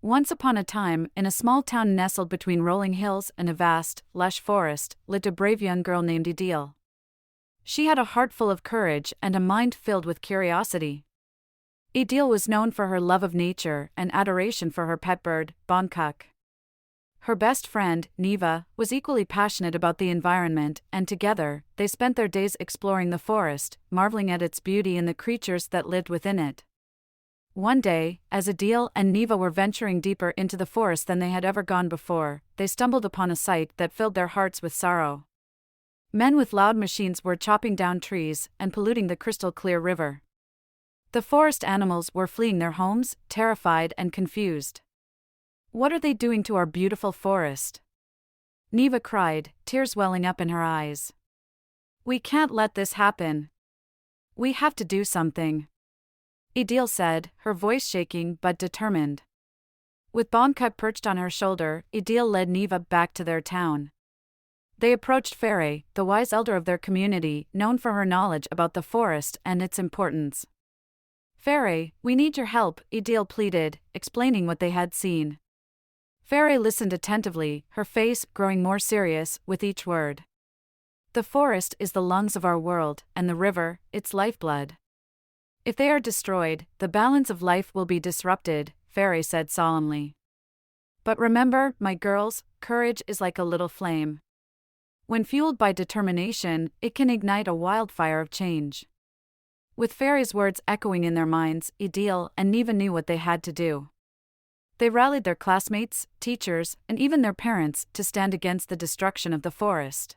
Once upon a time, in a small town nestled between rolling hills and a vast, lush forest, lived a brave young girl named Idil. She had a heart full of courage and a mind filled with curiosity. Idil was known for her love of nature and adoration for her pet bird, Bonkuk. Her best friend, Neva, was equally passionate about the environment, and together, they spent their days exploring the forest, marveling at its beauty and the creatures that lived within it. One day, as Idil and Neva were venturing deeper into the forest than they had ever gone before, they stumbled upon a sight that filled their hearts with sorrow. Men with loud machines were chopping down trees and polluting the crystal-clear river. The forest animals were fleeing their homes, terrified and confused. "What are they doing to our beautiful forest?" Neva cried, tears welling up in her eyes. "We can't let this happen. We have to do something," Idil said, her voice shaking but determined. With Bonkuk perched on her shoulder, Idil led Neva back to their town. They approached Fairy, the wise elder of their community, known for her knowledge about the forest and its importance. "Fairy, we need your help," Idil pleaded, explaining what they had seen. Fairy listened attentively, her face growing more serious with each word. "The forest is the lungs of our world, and the river, its lifeblood. If they are destroyed, the balance of life will be disrupted," Fairy said solemnly. "But remember, my girls, courage is like a little flame. When fueled by determination, it can ignite a wildfire of change." With Fairy's words echoing in their minds, Idil and Neva knew what they had to do. They rallied their classmates, teachers, and even their parents to stand against the destruction of the forest.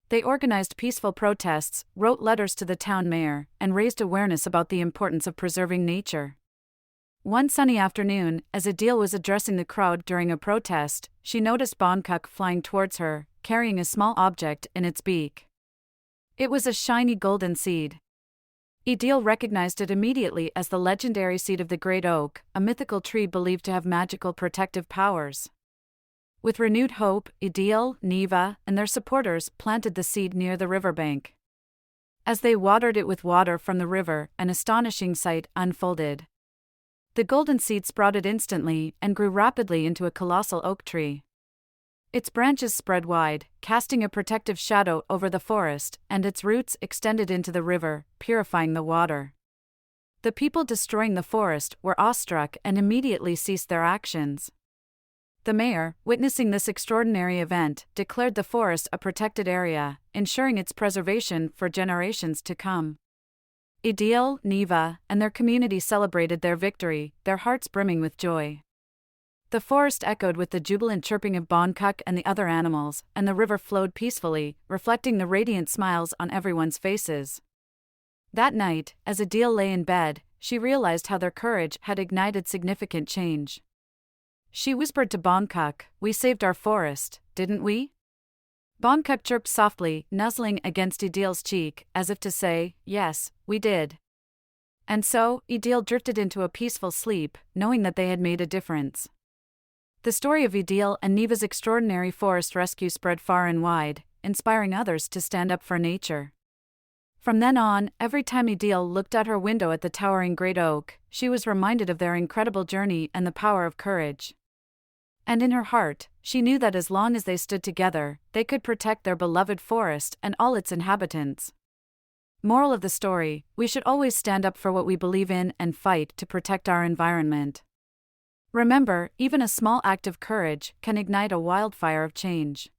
They organized peaceful protests, wrote letters to the town mayor, and raised awareness about the importance of preserving nature. One sunny afternoon, as Idil was addressing the crowd during a protest, she noticed Bonkuk flying towards her, carrying a small object in its beak. It was a shiny golden seed. Idil recognized it immediately as the legendary seed of the great oak, a mythical tree believed to have magical protective powers. With renewed hope, Idil, Neva, and their supporters planted the seed near the riverbank. As they watered it with water from the river, an astonishing sight unfolded. The golden seed sprouted instantly and grew rapidly into a colossal oak tree. Its branches spread wide, casting a protective shadow over the forest, and its roots extended into the river, purifying the water. The people destroying the forest were awestruck and immediately ceased their actions. The mayor, witnessing this extraordinary event, declared the forest a protected area, ensuring its preservation for generations to come. Idil, Neva, and their community celebrated their victory, their hearts brimming with joy. The forest echoed with the jubilant chirping of Bonkuk and the other animals, and the river flowed peacefully, reflecting the radiant smiles on everyone's faces. That night, as Idil lay in bed, she realized how their courage had ignited significant change. She whispered to Bonkuk, "We saved our forest, didn't we?" Bonkuk chirped softly, nuzzling against Idil's cheek, as if to say, "Yes, we did." And so, Idil drifted into a peaceful sleep, knowing that they had made a difference. The story of Idil and Neva's extraordinary forest rescue spread far and wide, inspiring others to stand up for nature. From then on, every time Idil looked out her window at the towering great oak, she was reminded of their incredible journey and the power of courage. And in her heart, she knew that as long as they stood together, they could protect their beloved forest and all its inhabitants. Moral of the story: we should always stand up for what we believe in and fight to protect our environment. Remember, even a small act of courage can ignite a wildfire of change.